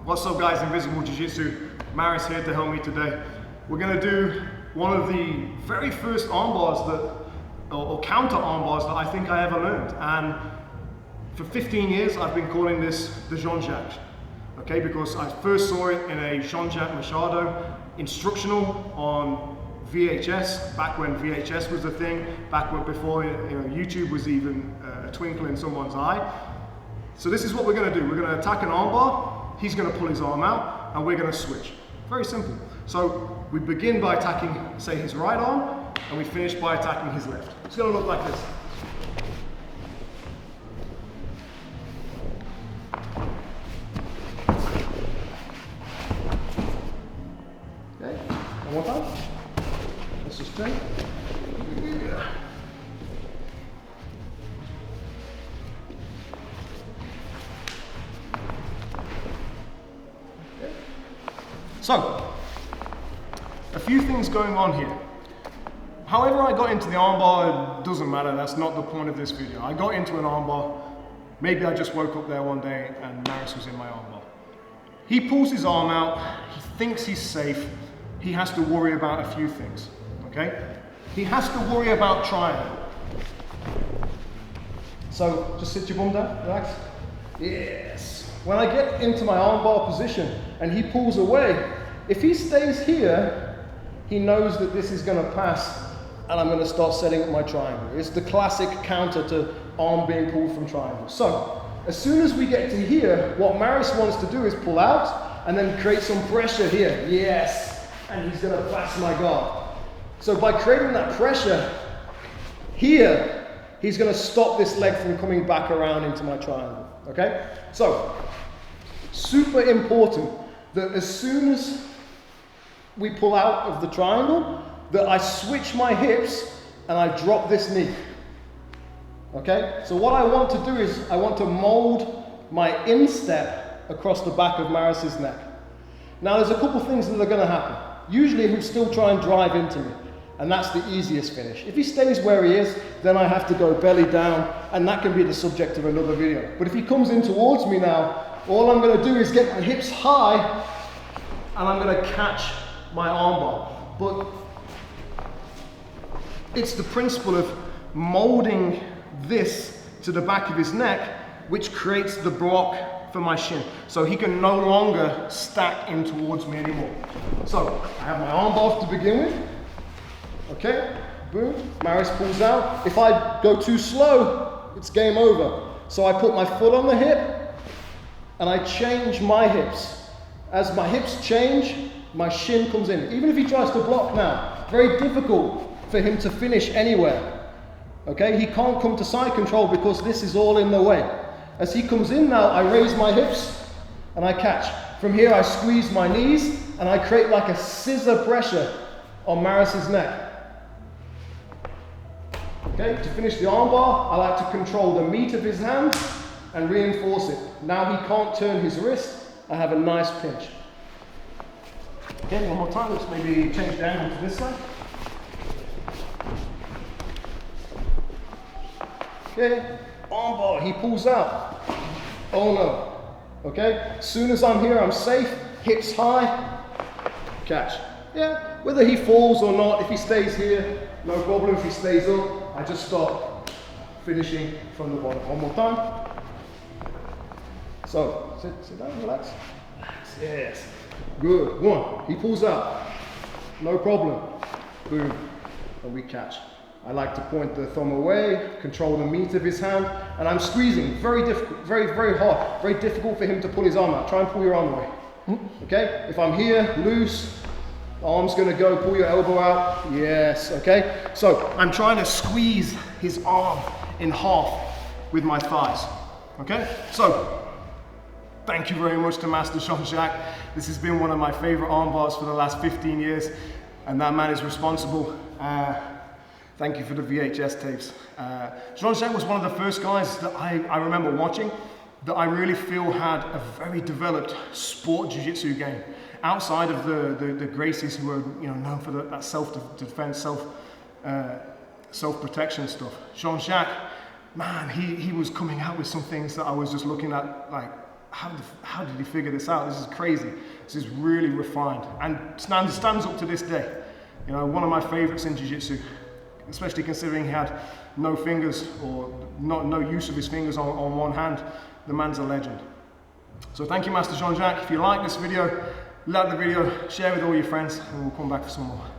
What's up guys, Invisible Jiu-Jitsu, Maris here to help me today. We're going to do one of the very first armbars or counter armbars that I think I ever learned. And for 15 years I've been calling this the Jean Jacques. Okay, because I first saw it in a Jean Jacques Machado instructional on VHS, back when VHS was a thing, before YouTube was even a twinkle in someone's eye. So this is what we're going to do. We're going to attack an armbar. He's going to pull his arm out, and we're going to switch. Very simple. So we begin by attacking, say, his right arm, and we finish by attacking his left. It's going to look like this. Okay, one more time. Let's just train. Yeah. So, a few things going on here. However I got into the armbar, it doesn't matter, that's not the point of this video. I got into an armbar, maybe I just woke up there one day and Maris was in my armbar. He pulls his arm out, he thinks he's safe, he has to worry about a few things, okay? He has to worry about triangle. So, just sit your bum down, relax. Yes. When I get into my armbar position and he pulls away, if he stays here, he knows that this is going to pass and I'm going to start setting up my triangle. It's the classic counter to arm being pulled from triangle. So, as soon as we get to here, what Maris wants to do is pull out and then create some pressure here. Yes! And he's going to pass my guard. So by creating that pressure here, he's going to stop this leg from coming back around into my triangle. Okay? So, super important that as soon as we pull out of the triangle, that I switch my hips and I drop this knee. Okay? So what I want to do is I want to mold my instep across the back of Maris's neck. Now there's a couple things that are going to happen. Usually he'll still try and drive into me, and that's the easiest finish. If he stays where he is, then I have to go belly down, and that can be the subject of another video. But if he comes in towards me now, all I'm going to do is get my hips high, and I'm going to catch my armbar. But it's the principle of molding this to the back of his neck, which creates the block for my shin. So he can no longer stack in towards me anymore. So I have my armbar to begin with. Okay, boom, Maris pulls out. If I go too slow, it's game over. So I put my foot on the hip and I change my hips. As my hips change, my shin comes in. Even if he tries to block now, very difficult for him to finish anywhere. Okay, he can't come to side control because this is all in the way. As he comes in now, I raise my hips and I catch. From here I squeeze my knees and I create like a scissor pressure on Maris's neck. Okay, to finish the armbar, I like to control the meat of his hand and reinforce it. Now he can't turn his wrist, I have a nice pinch. Okay, one more time, let's maybe change the angle to this side. Okay, armbar, he pulls out. Oh no. Okay, as soon as I'm here, I'm safe, hips high, catch. Yeah, whether he falls or not, if he stays here, no problem. If he stays up, I just start finishing from the bottom. One more time. So, sit down, relax. Relax, yes. Good, one. He pulls out. No problem. Boom, and we catch. I like to point the thumb away, control the meat of his hand, and I'm squeezing. Very difficult, very hard. Very difficult for him to pull his arm out. Try and pull your arm away. Okay, if I'm here, loose, arm's gonna go, pull your elbow out. Yes, okay? So I'm trying to squeeze his arm in half with my thighs. Okay? So, thank you very much to Master Jean Jacques. This has been one of my favorite armbars for the last 15 years, and that man is responsible. Thank you for the VHS tapes. Jean Jacques was one of the first guys that I remember watching that I really feel had a very developed sport jiu-jitsu game. Outside of the Gracies who are known for that self-defense, self-protection stuff. Jean Jacques, man, he was coming out with some things that I was just looking at like, how did he figure this out? This is crazy. This is really refined and stands up to this day. You know, one of my favorites in Jiu-Jitsu, especially considering he had no fingers or no use of his fingers on one hand. The man's a legend. So thank you, Master Jean Jacques. If you like this video, like the video, share with all your friends, and we'll come back for some more.